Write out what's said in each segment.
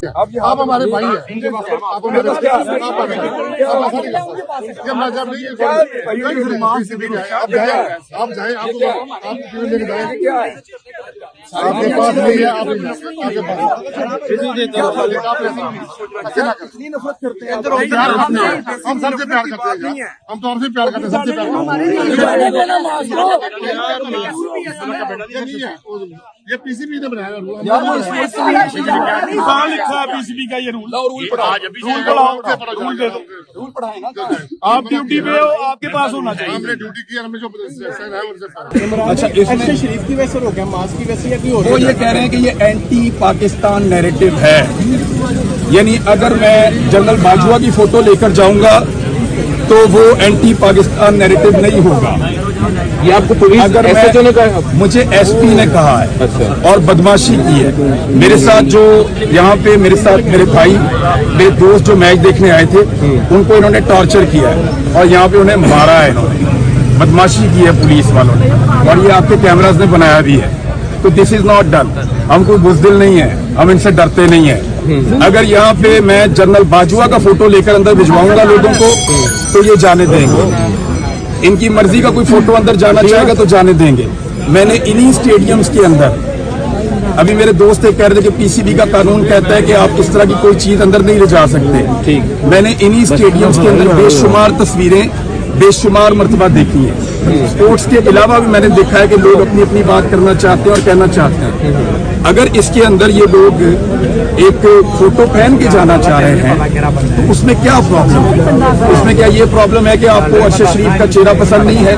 आप हमारे भाई हैं, आप हमारे आप जाए, आप जाए, आप लेके जाए, आपके पास नहीं है, आप आपके पास नफरत करते हैं, हम सबसे प्यार करते हैं, हम तो आपसे प्यार करते हैं, सबसे प्यार ये पीसीबी ने बनाया रूल, कहाँ लिखा है पीसीबी का ये रूल? रूल पढ़ाओ, रूल दे दो, रूल पढ़ाए ना। आप ड्यूटी पे हो, आपके पास होना चाहिए। हमने ड्यूटी की, हमें जो अच्छा, इसमें शरीफ की वजह से रोके, मास की वजह से या कोई और? वो ये कह रहे हैं कि ये एंटी पाकिस्तान नैरेटिव है, यानी अगर मैं जनरल बाजवा की फोटो लेकर जाऊंगा तो वो एंटी पाकिस्तान नैरेटिव नहीं होगा। ये आपको पुलिस अगर SHO ने कहा? मुझे एसपी ने कहा है। अच्छा। और बदमाशी की है मेरे साथ, जो यहाँ पे मेरे साथ मेरे भाई मेरे दोस्त जो मैच देखने आए थे उनको इन्होंने टॉर्चर किया है और यहाँ पे उन्हें मारा है, इन्होंने बदमाशी की है पुलिस वालों ने, और ये आपके कैमराज ने बनाया भी है। तो दिस इज नॉट डन। हम कोई बुजदिल नहीं है, हम इनसे डरते नहीं है। अगर यहाँ पे मैं जनरल बाजवा का फोटो लेकर अंदर भिजवाऊंगा लोगों को तो ये जाने देंगे। इनकी मर्जी का कोई फोटो अंदर जाना चाहेगा तो जाने देंगे। मैंने इन्हीं स्टेडियम्स के अंदर, अभी मेरे दोस्त एक कह रहे थे कि पीसीबी का कानून कहता है कि आप इस तरह की कोई चीज अंदर नहीं ले जा सकते। ठीक, मैंने इन्हीं स्टेडियम्स के अंदर बेशुमार तस्वीरें बेशुमार मर्तबा देखी है। स्पोर्ट्स के अलावा भी मैंने देखा है कि लोग अपनी अपनी बात करना चाहते हैं और कहना चाहते हैं। अगर इसके अंदर ये लोग एक फोटो पहन के जाना चाह रहे हैं तो उसमें क्या प्रॉब्लम है? उसमें क्या ये प्रॉब्लम है कि आपको अरशद शरीफ का चेहरा पसंद नहीं है,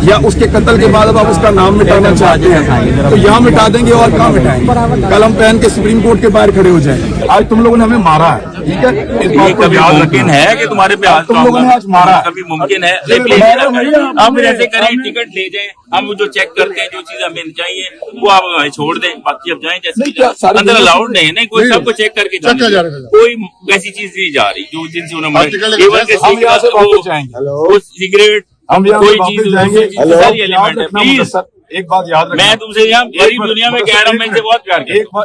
या उसके कत्ल के बाद अब आप उसका नाम मिटाना चाहते हैं तो यहाँ मिटा देंगे और कहाँ मिटाएंगे? कल हम पहन के सुप्रीम कोर्ट के बाहर खड़े हो जाएंगे। आज तुम लोगों ने हमें मारा है, ठीक है? ये कभी मुमकिन है कि तुम्हारे पे आज तुम लोगों ने आज मारा, कभी मुमकिन है? आप ऐसे करें, टिकट ले जाएं, हम जो चेक करते हैं, जो चीज हमें चाहिए वो आप हमें छोड़ दें, बाकी अब जाएं जैसे अंदर अलाउड नहीं है। नहीं, कोई सबको चेक करके कोई ऐसी चीज नहीं जा रही जो जिनसे उन्हें सिगरेट कोई चीज सारी एलिमेंट है। प्लीज एक बात याद रखना, मैं तुमसे यहाँ गरीब दुनिया में कह रहा हूँ, मैं इनसे बहुत प्यार करता हूँ।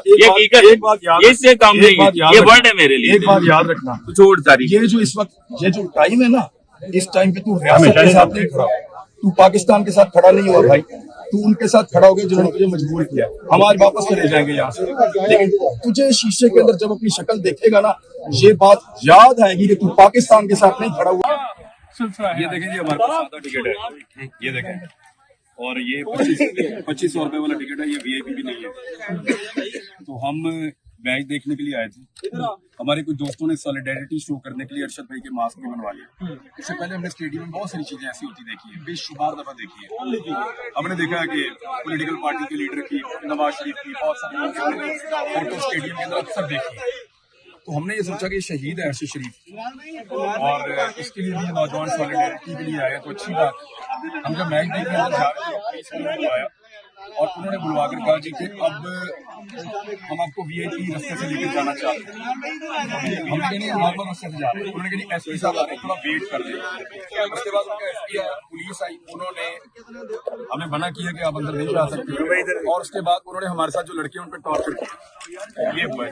ये इससे काम नहीं है, ये वर्ड है मेरे लिए। एक बात याद रखना, छोड़ सारी ये जो इस वक्त ये जो टाइम है ना, इस टाइम पे तू रियासत के साथ नहीं खड़ा, तू पाकिस्तान के साथ खड़ा नहीं हुआ भाई, तू उनके साथ खड़ा हो गया जिन्होंने तुझे मजबूर किया। हम आज वापस चले जाएंगे यहाँ से, लेकिन तुझे शीशे के अंदर जब अपनी शक्ल देखेगा ना, ये बात याद आएगी कि तू पाकिस्तान के साथ नहीं खड़ा हुआ। ये देखें जी, हमारे पास सादा टिकट है, ये देखें, और ये 2500 रुपए वाला टिकट है, ये वीआईपी भी नहीं है। तो हम मैच देखने के लिए आए थे, हमारे कुछ दोस्तों ने सॉलिडेरिटी शो करने के लिए अरशद भाई के मास्क भी बनवा लिए। इससे पहले हमने स्टेडियम में बहुत सारी चीजें ऐसी होती देखी है, बेशुमार दफा देखी है। हमने देखा है कि पॉलिटिकल पार्टी के लीडर की, नवाज शरीफ की, बहुत सारे लोगों की फोटो स्टेडियम के अंदर अक्सर देखी है। तो हमने ये सोचा कि शहीद है अरशद शरीफ, और इसके लिए भी नौजवान सॉलिडेरिटी के लिए आया, तो अच्छी बात। हम जब मैच देखने जा रहे थे बुलवाया और उन्होंने बुलवाकर कहा जी कि अब हम आपको वीआईपी रास्ते से लेकर जाना चाहते हैं। हम कहीं नॉर्मल रास्ते से जा रहे हैं, उन्होंने कहा एसपी साहब आ रहे हैं, थोड़ा वेट कर लें। उसके बाद उनका एसपी आया, पुलिस आई, उन्होंने हमें मना किया कि आप अंदर नहीं जा सकते, और उसके बाद उन्होंने हमारे साथ जो लड़के उन पर टॉर्चर किया। ये हुआ है।